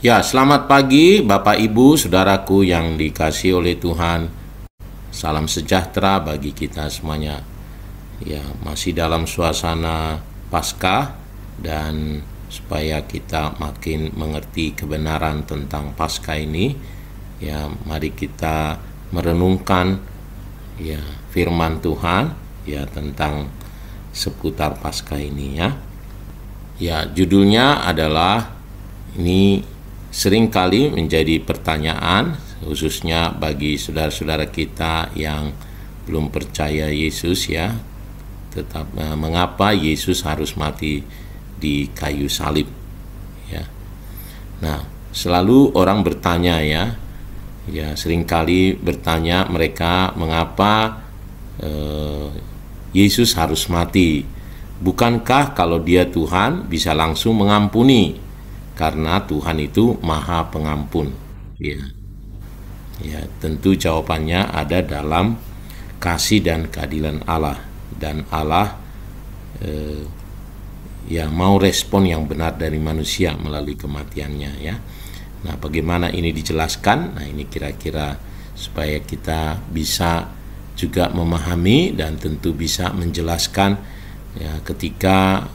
Ya, selamat pagi Bapak Ibu, Saudaraku yang dikasihi oleh Tuhan. Salam sejahtera bagi kita semuanya. Ya, masih dalam suasana Paskah, dan supaya kita makin mengerti kebenaran tentang Paskah ini, ya mari kita merenungkan ya firman Tuhan ya tentang seputar Paskah ini ya. Ya, judulnya adalah ini seringkali menjadi pertanyaan, khususnya bagi saudara-saudara kita yang belum percaya Yesus ya. Mengapa Yesus harus mati di kayu salib ya. Nah, selalu orang bertanya ya seringkali bertanya mereka, mengapa Yesus harus mati? Bukankah kalau dia Tuhan bisa langsung mengampuni? Karena Tuhan itu Maha Pengampun. Ya, tentu jawabannya ada dalam kasih dan keadilan Allah, dan Allah ya mau respon yang benar dari manusia melalui kematiannya ya. Nah, bagaimana ini dijelaskan? Nah, ini kira-kira supaya kita bisa juga memahami dan tentu bisa menjelaskan ya, ketika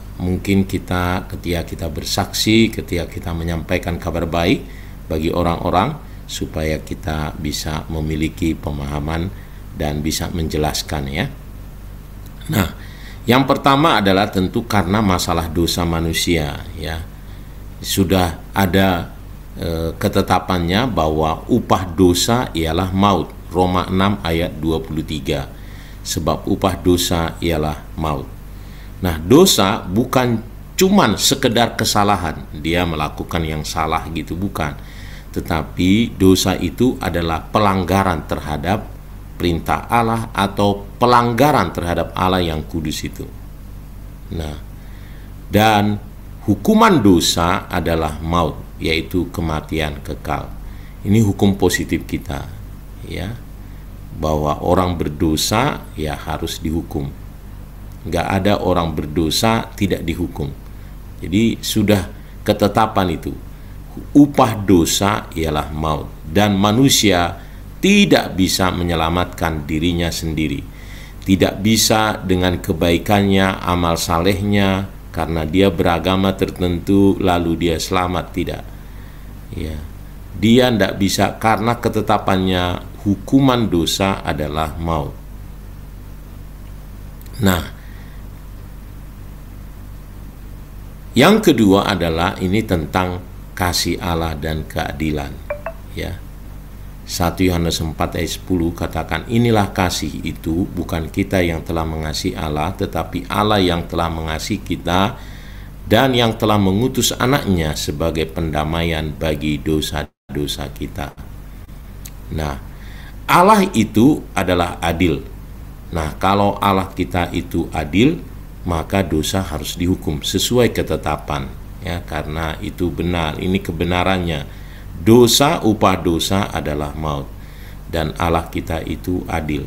kita bersaksi, ketika kita menyampaikan kabar baik bagi orang-orang, supaya kita bisa memiliki pemahaman dan bisa menjelaskan ya. Nah, yang pertama adalah tentu karena masalah dosa manusia ya. Sudah ada ketetapannya bahwa upah dosa ialah maut. Roma 6 ayat 23. Sebab upah dosa ialah maut. Nah, dosa bukan cuman sekedar kesalahan, dia melakukan yang salah gitu, bukan. Tetapi dosa itu adalah pelanggaran terhadap perintah Allah atau pelanggaran terhadap Allah yang kudus itu. Nah, dan hukuman dosa adalah maut, yaitu kematian kekal. Ini hukum positif kita ya, bahwa orang berdosa ya harus dihukum. Nggak ada orang berdosa tidak dihukum. Jadi sudah ketetapan itu. Upah dosa ialah maut, dan manusia tidak bisa menyelamatkan dirinya sendiri. Tidak bisa dengan kebaikannya, amal salehnya, karena dia beragama tertentu lalu dia selamat, tidak. Ya. Dia tidak bisa karena ketetapannya hukuman dosa adalah maut. Nah, yang kedua adalah ini tentang kasih Allah dan keadilan ya. 1 Yohanes 4 ayat 10 katakan, inilah kasih itu, bukan kita yang telah mengasihi Allah, tetapi Allah yang telah mengasihi kita dan yang telah mengutus anaknya sebagai pendamaian bagi dosa-dosa kita. Nah, Allah itu adalah adil. Nah, kalau Allah kita itu adil, maka dosa harus dihukum sesuai ketetapan ya, karena itu benar, ini kebenarannya. Dosa, upah dosa adalah maut, dan Allah kita itu adil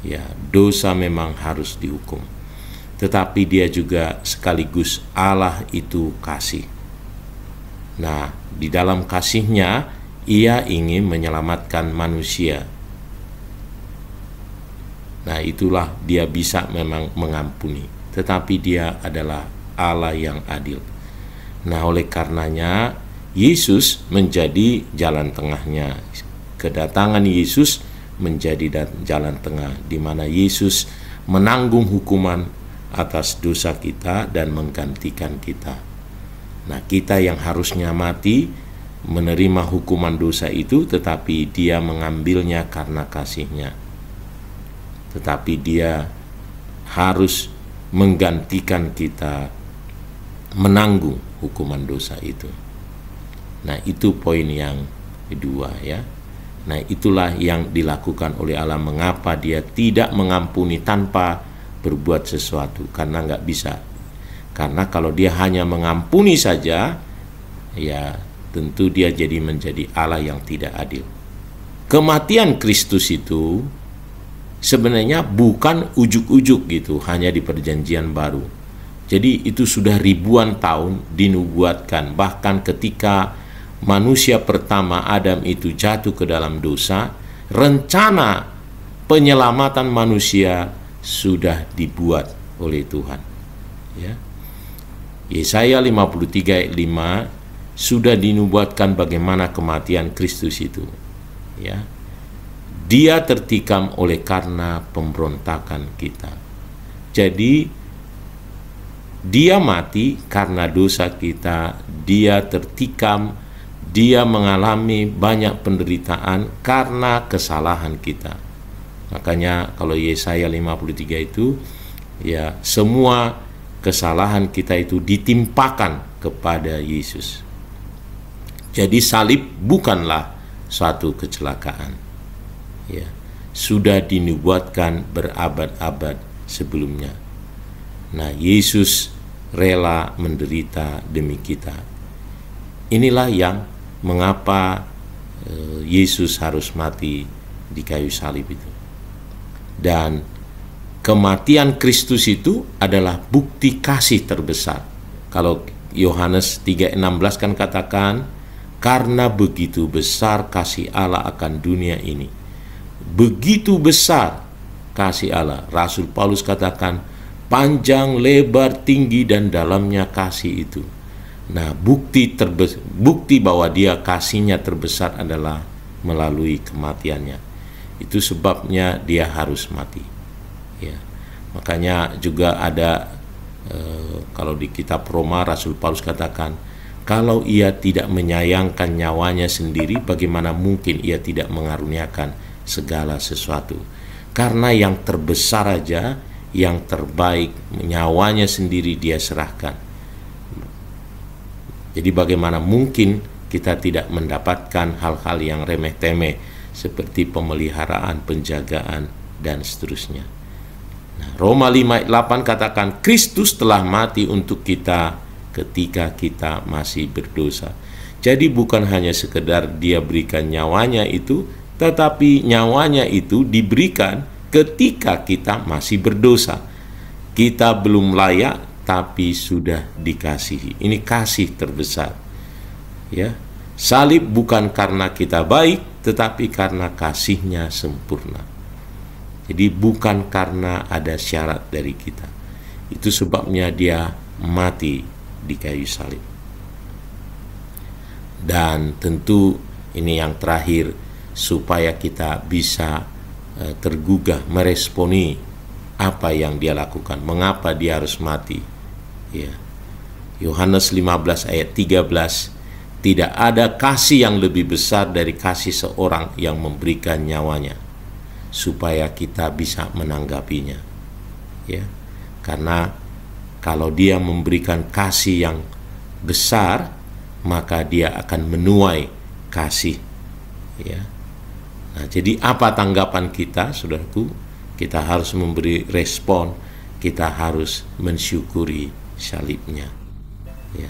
ya. Dosa memang harus dihukum, tetapi dia juga sekaligus Allah itu kasih. Nah, di dalam kasihnya ia ingin menyelamatkan manusia. Nah, itulah dia bisa memang mengampuni, tetapi dia adalah Allah yang adil. Nah, oleh karenanya Yesus menjadi jalan tengahnya. Kedatangan Yesus menjadi jalan tengah, di mana Yesus menanggung hukuman atas dosa kita dan menggantikan kita. Nah, kita yang harusnya mati menerima hukuman dosa itu, tetapi dia mengambilnya karena kasihnya. Tetapi dia harus menggantikan kita menanggung hukuman dosa itu. Nah, itu poin yang kedua ya. Nah, itulah yang dilakukan oleh Allah. Mengapa dia tidak mengampuni tanpa berbuat sesuatu? Karena nggak bisa. Karena kalau dia hanya mengampuni saja, ya tentu dia menjadi Allah yang tidak adil. Kematian Kristus itu sebenarnya bukan ujuk-ujuk gitu, hanya di perjanjian baru. Jadi itu sudah ribuan tahun dinubuatkan, bahkan ketika manusia pertama Adam itu jatuh ke dalam dosa, rencana penyelamatan manusia sudah dibuat oleh Tuhan. Ya. Yesaya 53 ayat 5 sudah dinubuatkan bagaimana kematian Kristus itu. Ya. Dia tertikam oleh karena pemberontakan kita. Jadi dia mati karena dosa kita, dia tertikam, dia mengalami banyak penderitaan karena kesalahan kita. Makanya kalau Yesaya 53 itu, ya semua kesalahan kita itu ditimpakan kepada Yesus. Jadi salib bukanlah suatu kecelakaan. Ya, sudah dinubuatkan berabad-abad sebelumnya. Nah, Yesus rela menderita demi kita. Inilah yang mengapa Yesus harus mati di kayu salib itu. Dan kematian Kristus itu adalah bukti kasih terbesar. Kalau Yohanes 3:16 kan katakan, karena begitu besar kasih Allah akan dunia ini. Begitu besar kasih Allah. Rasul Paulus katakan, panjang, lebar, tinggi, dan dalamnya kasih itu. Nah, bukti bahwa dia kasihnya terbesar adalah melalui kematiannya. Itu sebabnya dia harus mati. Ya. Makanya juga ada kalau di kitab Roma Rasul Paulus katakan, kalau ia tidak menyayangkan nyawanya sendiri, bagaimana mungkin ia tidak mengaruniakan segala sesuatu? Karena yang terbesar aja, yang terbaik, nyawanya sendiri dia serahkan. Jadi bagaimana mungkin kita tidak mendapatkan hal-hal yang remeh-temeh seperti pemeliharaan, penjagaan, dan seterusnya. Nah, Roma 5:8 katakan, Kristus telah mati untuk kita ketika kita masih berdosa. Jadi bukan hanya sekedar dia berikan nyawanya itu, tetapi nyawanya itu diberikan ketika kita masih berdosa. Kita belum layak, tapi sudah dikasihi. Ini kasih terbesar. Ya, salib bukan karena kita baik, tetapi karena kasihnya sempurna. Jadi bukan karena ada syarat dari kita. Itu sebabnya dia mati di kayu salib. Dan tentu ini yang terakhir, supaya kita bisa tergugah meresponi apa yang dia lakukan, mengapa dia harus mati. Ya. Yohanes 15 ayat 13, tidak ada kasih yang lebih besar dari kasih seorang yang memberikan nyawanya supaya kita bisa menanggapinya. Ya. Karena kalau dia memberikan kasih yang besar, maka dia akan menuai kasih. Ya. Nah, jadi apa tanggapan kita, saudaraku? Kita harus memberi respon, kita harus mensyukuri salibnya. Ya.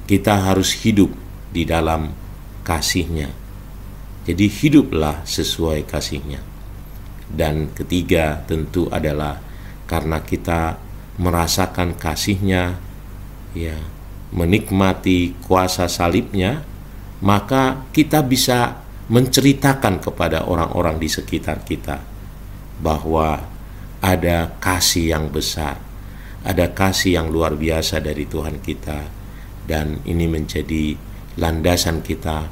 Kita harus hidup di dalam kasihnya. Jadi hiduplah sesuai kasihnya. Dan ketiga tentu adalah karena kita merasakan kasihnya, ya, menikmati kuasa salibnya, maka kita bisa menceritakan kepada orang-orang di sekitar kita bahwa ada kasih yang besar, ada kasih yang luar biasa dari Tuhan kita, dan ini menjadi landasan kita,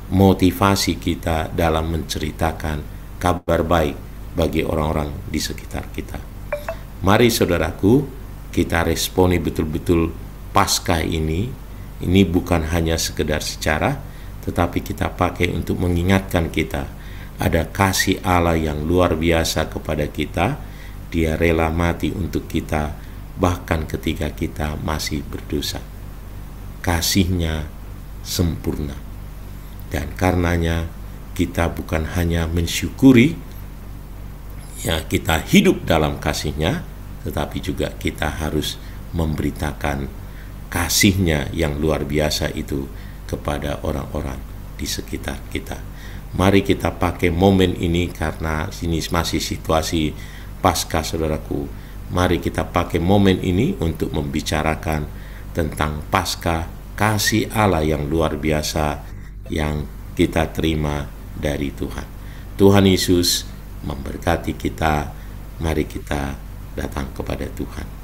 motivasi kita dalam menceritakan kabar baik bagi orang-orang di sekitar kita. Mari saudaraku, kita responi betul-betul Paskah ini. Ini bukan hanya sekedar sejarah, tetapi kita pakai untuk mengingatkan kita ada kasih Allah yang luar biasa kepada kita. Dia rela mati untuk kita, bahkan ketika kita masih berdosa. Kasihnya sempurna. Dan karenanya kita bukan hanya mensyukuri, ya, kita hidup dalam kasihnya, tetapi juga kita harus memberitakan kasihnya yang luar biasa itu kepada orang-orang di sekitar kita. Mari kita pakai momen ini, karena ini masih situasi Paskah, saudaraku. Mari kita pakai momen ini untuk membicarakan tentang Paskah, kasih Allah yang luar biasa yang kita terima dari Tuhan. Tuhan Yesus memberkati kita. Mari kita datang kepada Tuhan.